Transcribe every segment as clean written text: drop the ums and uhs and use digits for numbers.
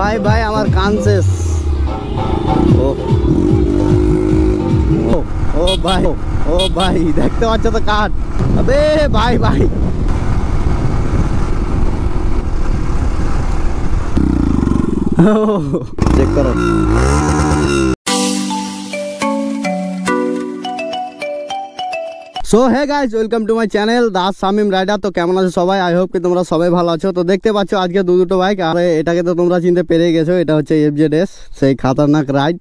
ভাই ভাই আমার কান শেষ। ও ও ও ভাই, ও ভাই দেখতে পাচ্ছ তো কাঠ। আবে ভাই ভাই চেক করো। So hey guys, welcome to my channel Das Shamim rider. তো কেমন আছো সবাই? আই হোপ কি তোমরা সবাই ভালো আছো। তো দেখতে পাচ্ছ আজকে দুটো বাইক, আর এটাকে তো তোমরা চিনতে পেরে গেছো, এটা হচ্ছে FZS, সেই খাতারনাক রাইড।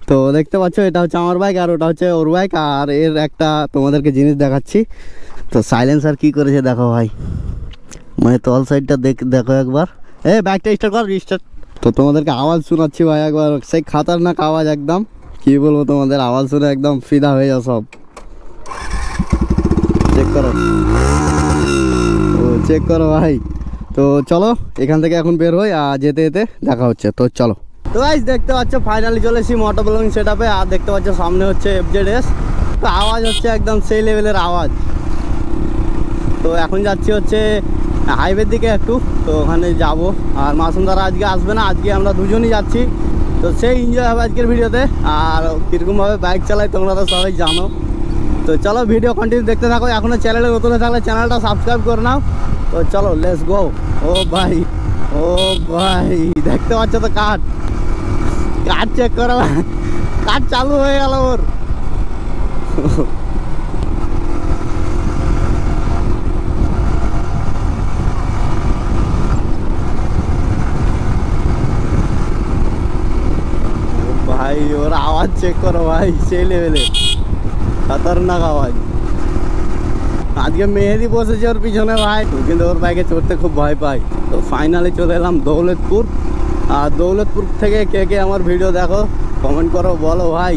তো দেখতে পাচ্ছ এটা হচ্ছে আমার বাইক আর ওটা হচ্ছে ওর বাইক। আর এর একটা তোমাদেরকে জিনিস দেখাচ্ছি। তো সাইলেন্সার কি করেছে দেখো ভাই, মানে তল সাইডটা দেখো একবার। বাইকটা স্টার্ট কর, রিস্টার্ট। তো তোমাদেরকে আওয়াজ শোনাচ্ছি ভাই একবার, সেই খাতারনাক আওয়াজ একদম। কি বলবো তোমাদের, আওয়াজ শুনে একদম ফিদা হয়ে যাও সব। চেক করো, ও চেক করো ভাই। তো চলো এখান থেকে এখন বের হই, আর যেতে যেতে দেখা হচ্ছে। তো চলো। তো গাইস দেখতে পাচ্ছ ফাইনালি চলে এসেছি মোটো ব্লগিং সেটআপে। আর দেখতে পাচ্ছ সামনে হচ্ছে FZS। তো আওয়াজ হচ্ছে একদম সেই লেভেলের আওয়াজ। তো এখন যাচ্ছি হচ্ছে হাইওয়ের দিকে একটু, তো ওখানে যাব। আর মাসুম দ্বারা আজকে আসবে না, আজকে আমরা দুজনই যাচ্ছি। তো সেই এনজয় হবে আজকের ভিডিওতে। আর কীরকমভাবে বাইক চালাই তোমরা তো সবাই জানো। তো চলো ভিডিও কন্টিনিউ দেখতে থাকো। এখনও চ্যানেলে নতুন থাকলে চ্যানেলটা সাবস্ক্রাইব করে নাও। তো চলো লেটস গো। ও ভাই, ও ভাই দেখতে পাচ্ছ তো কাঠ চেক করো, কাঠ চালু হয়ে গেল ওর। ভাই ওর আওয়াজ চেক করো ভাই, সেই লেভেলে খতরনাক আওয়াজ। আজকে মেহেদি বসেছে ওর পিছনে ভাই, কিন্তু ওর বাইকে চড়তে খুব ভয় পাই। তো ফাইনালি চলে এলাম দৌলতপুর। আর দৌলতপুর থেকে কে কে আমার ভিডিও দেখো কমেন্ট করো, বলো ভাই,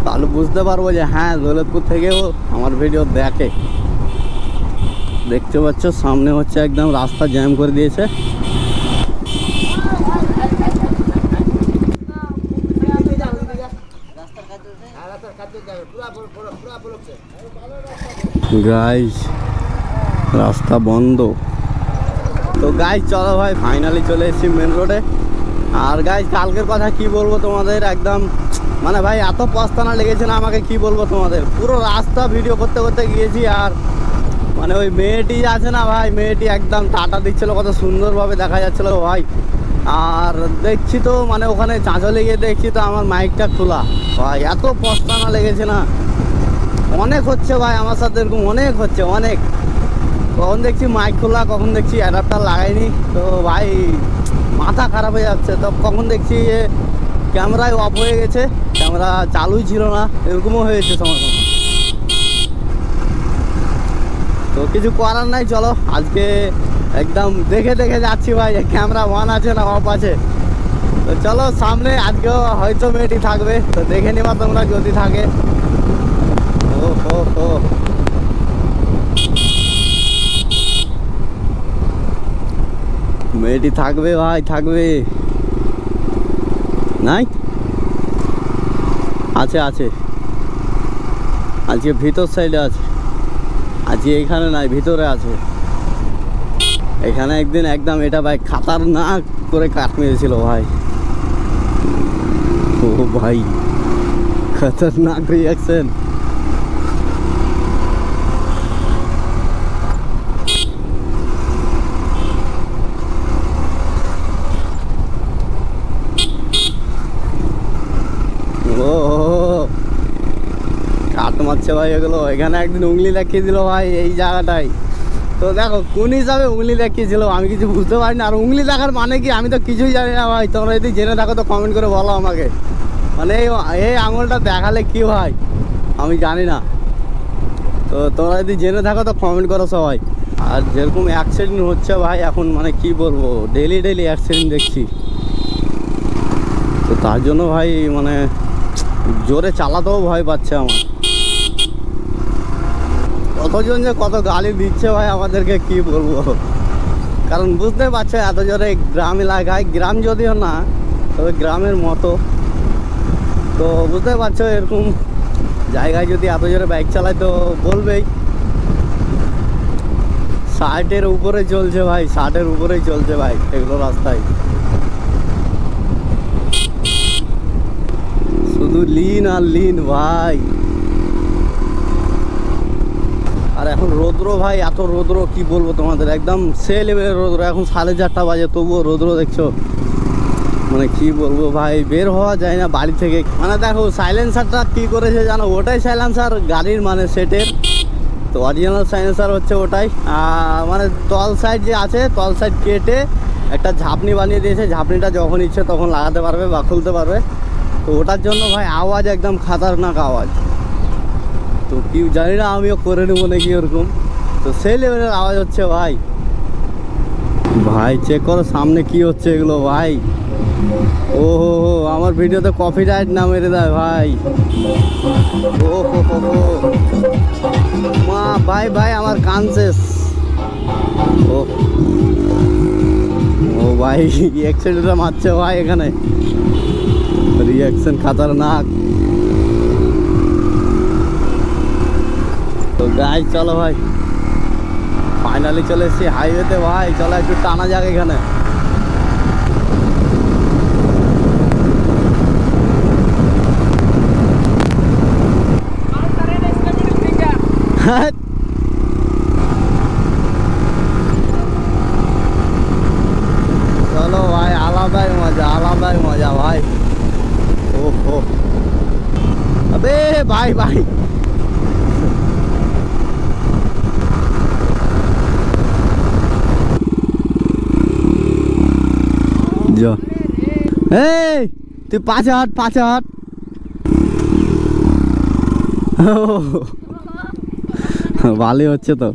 তাহলে বুঝতে পারবো যে হ্যাঁ দৌলতপুর থেকেও আমার ভিডিও দেখে। দেখতে পাচ্ছ সামনে হচ্ছে একদম রাস্তা জ্যাম করে দিয়েছে। গাইস রাস্তা বন্ধ। তো গাইস চলো ভাই ফাইনালি চলে এসেছি মেন রোডে। আর গাইস কালকের কথা কি বলবো তোমাদের, একদম মানে ভাই এত পস্তানা লেগেছে না আমাকে, কি বলবো তোমাদের। পুরো রাস্তা ভিডিও করতে করতে গিয়েছি। আর মানে ওই মেয়েটি আছে না ভাই, মেয়েটি একদম টাটা দিচ্ছিল, কত সুন্দরভাবে দেখা যাচ্ছিল ভাই। আর দেখছি তো মানে ওখানে চাঁচলে গিয়ে দেখছি তো আমার মাইকটা খোলা ভাই, এত পস্তানা লেগেছে না। অনেক হচ্ছে ভাই আমার সাথে, এরকম অনেক হচ্ছে অনেক। কখন দেখছি মাইক খোলা, কখন দেখছি অ্যাডাপ্টার লাগাইনি। তো ভাই মাথা খারাপ হয়ে যাচ্ছে। তো কখন দেখছি ক্যামেরায় অফ হয়ে গেছে, ক্যামেরা চালুই ছিল না, এরকমও হয়েছে সমস্যা। তো কিছু করার নাই, চলো আজকে একদম দেখে দেখে যাচ্ছি ভাই, ক্যামেরা অন আছে না অফ আছে। তো চলো সামনে আজকেও হয়তো মেয়েটি থাকবে, তো দেখে নেবা তোমরা যদি থাকে। ও হো হো, মেয়েটি থাকবে ভাই, থাকবে নাই, আছে আছে, আজকে ভিতর সাইডে আছে, আজকে এইখানে নাই, ভিতরে আছে। এখানে একদিন একদম এটা ভাই খাতারনাক করে কাট মেরেছিল ভাই। ও ভাই খতরনাক রিয়াকশন। ও কাট মারছে ভাই এগুলো। এখানে একদিন উংলি দেখিয়ে দিল ভাই এই জায়গাটায়। তো দেখো কোন হিসাবে উংলি দেখিয়েছিল আমি কিছু বুঝতে পারি না। আর উংলি দেখার মানে কি আমি তো কিছুই জানি না ভাই। তোমরা যদি জেনে থাকো তো কমেন্ট করে বলো আমাকে, মানে এই আঙুলটা দেখালে কি ভাই আমি জানি না। তো তোমরা যদি জেনে থাকো তো কমেন্ট করো সবাই। আর যেরকম অ্যাক্সিডেন্ট হচ্ছে ভাই এখন, মানে কি বলবো, ডেলি ডেলি অ্যাক্সিডেন্ট দেখছি। তো তার জন্য ভাই মানে জোরে চালাতেও ভয় পাচ্ছে আমার। কতজন যে কত গালি দিচ্ছে ভাই আমাদেরকে, কি বলবো। কারণ বুঝতে পারছো এত জোরে গ্রাম এলাকায়, গ্রাম যদিও না তবে গ্রামের মতো, তো বুঝতে পারছো এরকম জায়গায় যদি এত জোরে বাইক চালায় তো বলবেই। 60-এর উপরে চলছে ভাই, 60-এর উপরেই চলছে বাইক এগুলো রাস্তায়। শুধু লিন আর লিন ভাই। আর এখন রৌদ্র ভাই, এত রৌদ্র কি বলবো তোমাদের, একদম সে লেভেলের রৌদ্র। এখন 4:30 বাজে, তবুও রৌদ্র দেখছো, মানে কি বলবো ভাই, বের হওয়া যায় না বাড়ি থেকে। মানে দেখো সাইলেন্সারটা কি করেছে জানো, ওটাই সাইলেন্সার গাড়ির মানে সেটের, তো অরিজিনাল সাইলেন্সার হচ্ছে ওটাই। মানে তল সাইড যে আছে, তল সাইড কেটে একটা ঝাপনি বানিয়ে দিয়েছে, ঝাপনিটা যখন ইচ্ছে তখন লাগাতে পারবে বা খুলতে পারবে। তো ওটার জন্য ভাই আওয়াজ একদম খাতারনাক আওয়াজ। তো কি জানি না, আমিও করে নেবো নাকি ওরকম। তো সেই লেভেলের আওয়াজ হচ্ছে ভাই। ভাই চেক করো সামনে কি হচ্ছে এগুলো ভাই। ও হো হো, আমার ভিডিওতে কপিরাইট না মেরে দেয় ভাই। ও হো হো হো মা, ভাই ভাই আমার কান শেষ। ও ও ভাই অ্যাক্সিডেন্টটা মারছে ভাই, এখানে রিয়াকশন খাতারনাক। তো গাইস চলো ভাই, ফাইনালি চলে এসেছি হাইওয়েতে ভাই। চলো একটু টানা যাক এখানে। চলো ভাই, আলাদাই মজা, আলাদাই মজা ভাই। ও হো, আবে ভাই ভাই এই তুই 5 হাট 5 হাট। ভালোই হচ্ছে তো।